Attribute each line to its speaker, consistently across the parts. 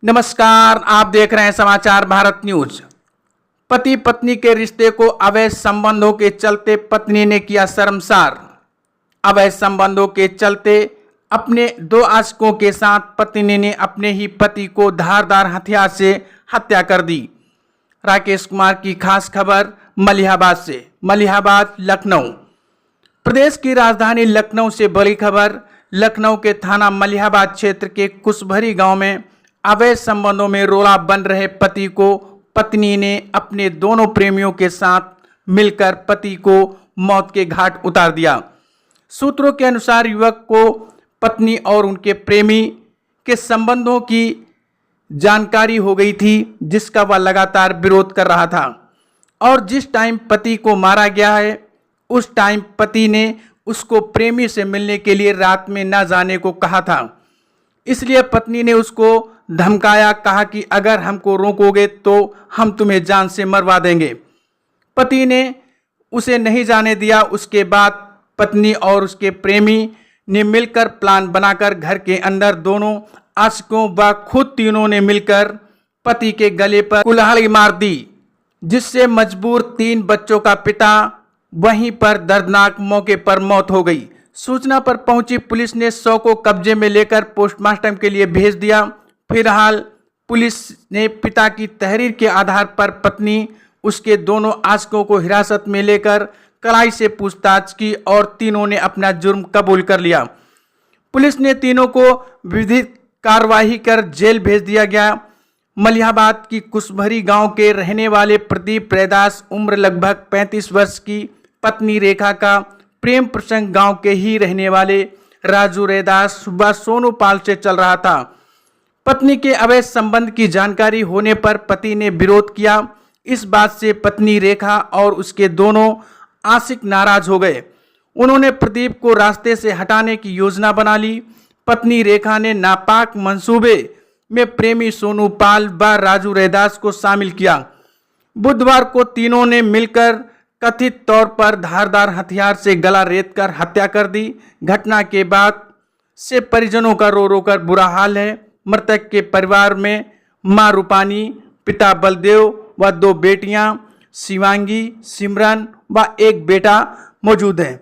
Speaker 1: नमस्कार, आप देख रहे हैं समाचार भारत न्यूज। पति पत्नी के रिश्ते को अवैध संबंधों के चलते पत्नी ने किया शर्मसार। अवैध संबंधों के चलते अपने दो आशिकों के साथ पत्नी ने अपने ही पति को धारदार हथियार से हत्या कर दी। राकेश कुमार की खास खबर मलिहाबाद से। मलिहाबाद लखनऊ। प्रदेश की राजधानी लखनऊ से बड़ी खबर। लखनऊ के थाना मलिहाबाद क्षेत्र के कुशभरी गांव में अवैध संबंधों में रोड़ा बन रहे पति को पत्नी ने अपने दोनों प्रेमियों के साथ मिलकर पति को मौत के घाट उतार दिया। सूत्रों के अनुसार युवक को पत्नी और उनके प्रेमी के संबंधों की जानकारी हो गई थी, जिसका वह लगातार विरोध कर रहा था। और जिस टाइम पति को मारा गया है, उस टाइम पति ने उसको प्रेमी से मिलने के लिए रात में न जाने को कहा था। इसलिए पत्नी ने उसको धमकाया, कहा कि अगर हमको रोकोगे तो हम तुम्हें जान से मरवा देंगे। पति ने उसे नहीं जाने दिया। उसके बाद पत्नी और उसके प्रेमी ने मिलकर प्लान बनाकर घर के अंदर दोनों आशिकों व खुद तीनों ने मिलकर पति के गले पर कुल्हाड़ी मार दी, जिससे मजबूर 3 बच्चों का पिता वहीं पर दर्दनाक मौके पर मौत हो गई। सूचना पर पहुंची पुलिस ने शव को कब्जे में लेकर पोस्टमार्टम के लिए भेज दिया। फिलहाल पुलिस ने पिता की तहरीर के आधार पर पत्नी, उसके दोनों आशिकों को हिरासत में लेकर कड़ाई से पूछताछ की और तीनों ने अपना जुर्म कबूल कर लिया। पुलिस ने तीनों को विधिक कार्रवाई कर जेल भेज दिया गया। मलिहाबाद की कुशभरी गांव के रहने वाले प्रदीप रैदास उम्र लगभग 35 वर्ष की पत्नी रेखा का प्रेम प्रसंग गांव के ही रहने वाले राजू रैदास व सोनू पाल से चल रहा था। पत्नी के अवैध संबंध की जानकारी होने पर पति ने विरोध किया। इस बात से पत्नी रेखा और उसके दोनों आशिक नाराज हो गए। उन्होंने प्रदीप को रास्ते से हटाने की योजना बना ली। पत्नी रेखा ने नापाक मंसूबे में प्रेमी सोनू पाल व राजू रैदास को शामिल किया। बुधवार को तीनों ने मिलकर कथित तौर पर धारदार हथियार से गला रेतकर हत्या कर दी। घटना के बाद से परिजनों का रो रो कर बुरा हाल है। मृतक के परिवार में मां रूपानी, पिता बलदेव व 2 बेटियां शिवांगी, सिमरन व 1 बेटा मौजूद है।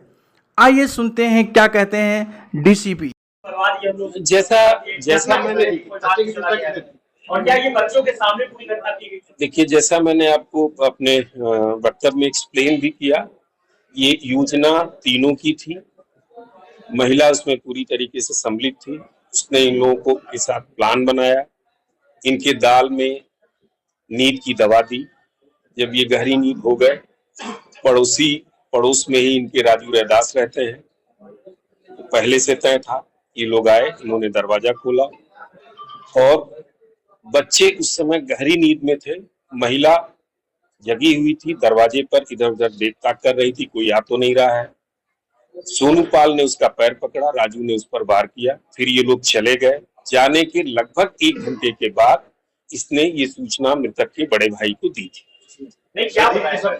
Speaker 1: आइए सुनते हैं क्या कहते हैं डीसीपी।
Speaker 2: जैसा मैंने और क्या ये बच्चों के सामने पूरी घटना की गई? देखिए, जैसा मैंने आपको अपने वक्तव्य में एक्सप्लेन भी किया, ये योजना तीनों की थी। महिला उसमें पूरी तरीके से सम्मिलित थी। उसने इन लोगों के साथ प्लान बनाया, इनके दाल में नींद की दवा दी। जब ये गहरी नींद हो गए, पड़ोस में ही इनके राजू रैदास रहते हैं, तो पहले से तय था। ये लोग आए, इन्होंने दरवाजा खोला और बच्चे उस समय गहरी नींद में थे। महिला जगी हुई थी, दरवाजे पर इधर उधर ताक कर रही थी, कोई आ तो नहीं रहा है। सोनू पाल ने उसका पैर पकड़ा, राजू ने उस पर वार किया। फिर ये लोग चले गए। जाने के लगभग 1 घंटे के बाद इसने ये सूचना मृतक के बड़े भाई को दी थी।
Speaker 3: नहीं, क्या बताया सर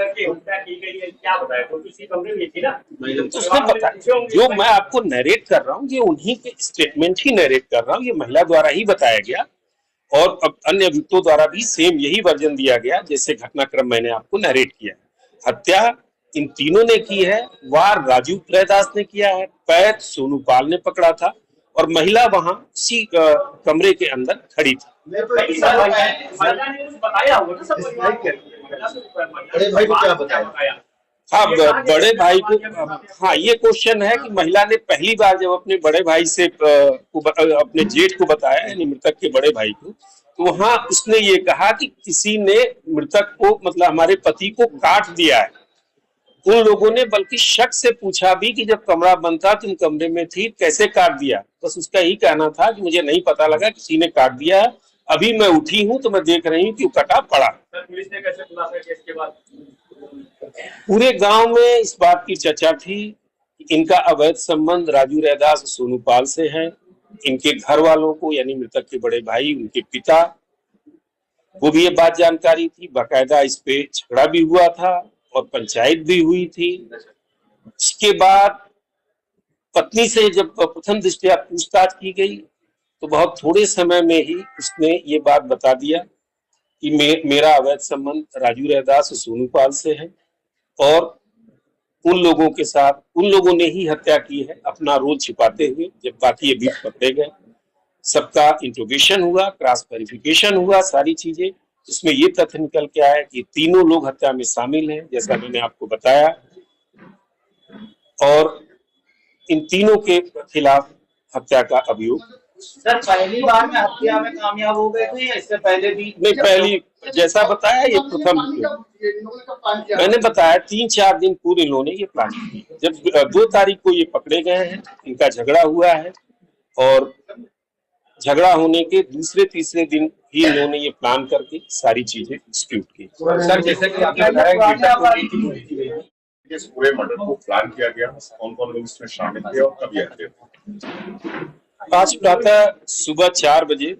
Speaker 3: कि हत्या की गई है? क्या बताया? तो किसी कमरे में थी ना,
Speaker 2: उसने बताया। जो मैं आपको नरेट कर रहा हूँ, ये उन्हीं के स्टेटमेंट ही नरेट कर रहा हूँ। ये महिला द्वारा ही बताया गया और अब अन्य अभियुक्तों द्वारा भी सेम यही वर्जन दिया गया, जैसे घटनाक्रम मैंने आपको नरेट किया। हत्या इन तीनों ने की है। वार राजू रैदास ने किया है, पैर सोनू पाल ने पकड़ा था और महिला वहां उसी कमरे के अंदर खड़ी थी।
Speaker 3: बड़े भाई को क्या बताया?
Speaker 2: हाँ, बड़े भाई को, हाँ, ये क्वेश्चन है कि महिला ने पहली बार जब अपने बड़े भाई से अपने जेठ को बताया, यानी मृतक के बड़े भाई को, तो वहां उसने ये कहा कि किसी ने मृतक को, मतलब हमारे पति को काट दिया है। उन लोगों ने बल्कि शक से पूछा भी कि जब कमरा बंद था तुम कमरे में थी, कैसे काट दिया? बस उसका यही कहना था कि मुझे नहीं पता लगा, किसी ने काट दिया है। अभी मैं उठी हूं तो मैं देख रही हूँ कि वो कटा पड़ा।
Speaker 3: पुलिस ने कैसे खुलासा किया इसके बाद?
Speaker 2: पूरे गांव में इस बात की चर्चा थी कि इनका अवैध संबंध राजू रैदास और सोनू पाल से है। इनके घर वालों को, यानी मृतक के बड़े भाई, उनके पिता को भी ये बात जानकारी थी। बाकायदा इस पे झगड़ा भी हुआ था और पंचायत भी हुई थी। इसके बाद पत्नी से जब प्रथम दृष्टया पूछताछ की गई तो बहुत थोड़े समय में ही उसने ये बात बता दिया कि मेरा अवैध संबंध राजू रैदास और सोनू पाल से है और उन लोगों ने ही हत्या की है, अपना रोल छिपाते हुए। जब बाकी अभी पकड़े गए, सबका इंट्रोगेशन हुआ, क्रॉस वेरिफिकेशन हुआ, सारी चीजें, उसमें ये तथ्य निकल के आया कि तीनों लोग हत्या में शामिल हैं, जैसा मैंने आपको बताया। और इन तीनों के खिलाफ हत्या का अभियोग।
Speaker 4: सर, पहली बार में हत्या में कामयाब हो गए थे या इससे पहले भी?
Speaker 2: नहीं, पहली, जैसा बताया, ये प्रथम। मैंने बताया 3-4 दिन पूर्व इन्होंने ये प्लान किया। जब 2 तारीख को ये पकड़े गए हैं, इनका झगड़ा हुआ है और झगड़ा होने के दूसरे तीसरे दिन ही इन्होंने ये प्लान करके सारी चीजें एक्सक्यूट की।
Speaker 5: सर, जैसे कि आपने बताया कि इस पूरे मर्डर को प्लान किया गया, कौन कौन लोग इसमें शामिल थे और कब यह थे?
Speaker 2: आज प्रातः सुबह 4 बजे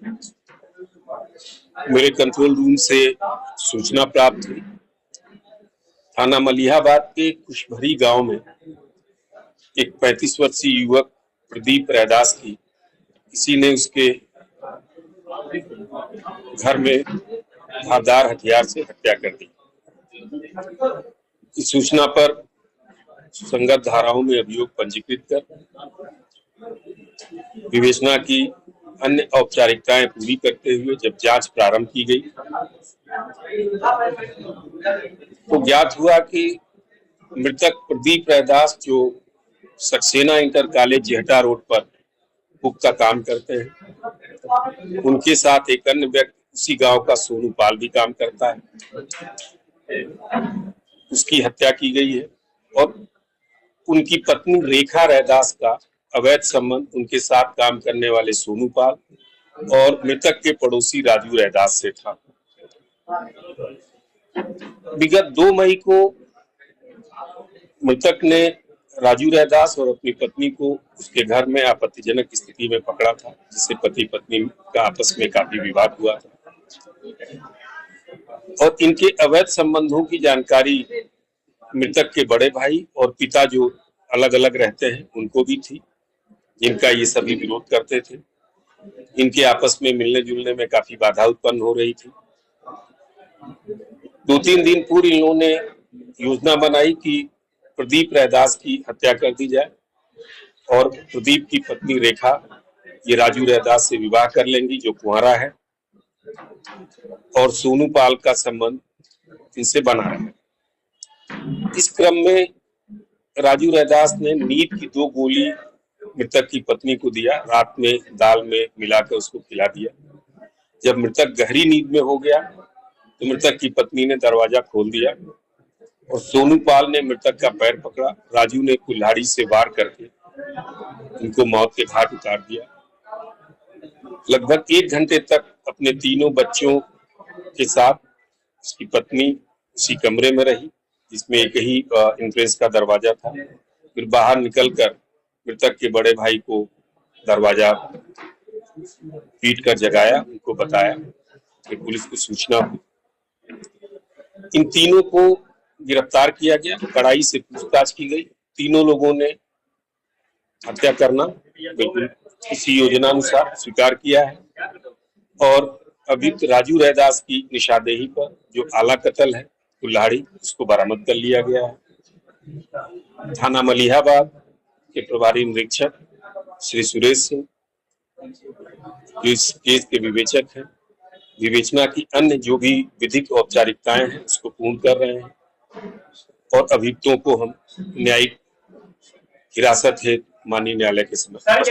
Speaker 2: मेरे कंट्रोल रूम से सूचना प्राप्त हुई। थाना मलिहाबाद के खुशभरी गांव में एक 35 वर्षीय युवक प्रदीप रैदास की किसी ने उसके घर में धारदार हथियार से हत्या कर दी। इस सूचना पर संगत धाराओं में अभियोग पंजीकृत कर विवेचना की अन्य औपचारिकताएं पूरी करते हुए जब जांच प्रारंभ की गई तो ज्ञात हुआ कि मृतक प्रदीप रैदास जो Saxena inter college Jehta road पर कुक का काम करते हैं, उनके साथ एक अन्य व्यक्ति उसी गांव का सोनू पाल भी काम करता है, उसकी हत्या की गई है। और उनकी पत्नी रेखा रैदास का अवैध संबंध उनके साथ काम करने वाले सोनू पाल और मृतक के पड़ोसी राजू रैदास से था। विगत 2 मई को मृतक ने राजू रैदास और अपनी पत्नी को उसके घर में आपत्तिजनक स्थिति में पकड़ा था, जिससे पति पत्नी का आपस में काफी विवाद हुआ था। और इनके अवैध संबंधों की जानकारी मृतक के बड़े भाई और पिता जो अलग अलग रहते हैं उनको भी थी, जिनका ये सभी विरोध करते थे। इनके आपस में मिलने जुलने में काफी बाधा उत्पन्न हो रही थी। 2-3 दिन पूर्व इन्होंने योजना बनाई कि प्रदीप रैदास की हत्या कर दी जाए और प्रदीप की पत्नी रेखा ये राजू रैदास से विवाह कर लेंगी जो कुंवारा है, और सोनू पाल का संबंध इनसे बना रहा। इस क्रम में राजू रैदास ने नींद की 2 गोली मृतक की पत्नी को दिया, रात में दाल में मिलाकर उसको खिला दिया। जब मृतक गहरी नींद में हो गया तो मृतक की पत्नी ने दरवाजा खोल दिया और सोनू पाल ने मृतक का पैर पकड़ा। राजू ने कुल्हाड़ी से वार करके उनको मौत के घाट उतार दिया। लगभग 1 घंटे तक अपने तीनों बच्चों के साथ उसकी पत्नी उसी कमरे में रही, जिसमें एक ही एंट्रेंस का दरवाजा था। फिर बाहर निकलकर मृतक के बड़े भाई को दरवाजा पीट कर जगाया, उनको बताया कि पुलिस को सूचना हुई। इन तीनों को गिरफ्तार किया गया, कड़ाई से पूछताछ की गई। तीनों लोगों ने हत्या करना बिल्कुल इसी योजनानुसार स्वीकार किया है और अभियुक्त राजू रैदास की निशानदेही पर जो आला कत्ल है कुल्हाड़ी, उसको बरामद कर लिया गया है। थाना मलिहाबाद के प्रभारी निरीक्षक श्री सुरेश सिंह जो इस केस के विवेचक हैं, विवेचना की अन्य जो भी विधिक औपचारिकताएं हैं उसको पूर्ण कर रहे हैं और अभियुक्तों को हम न्यायिक हिरासत हेतु माननीय न्यायालय के समक्ष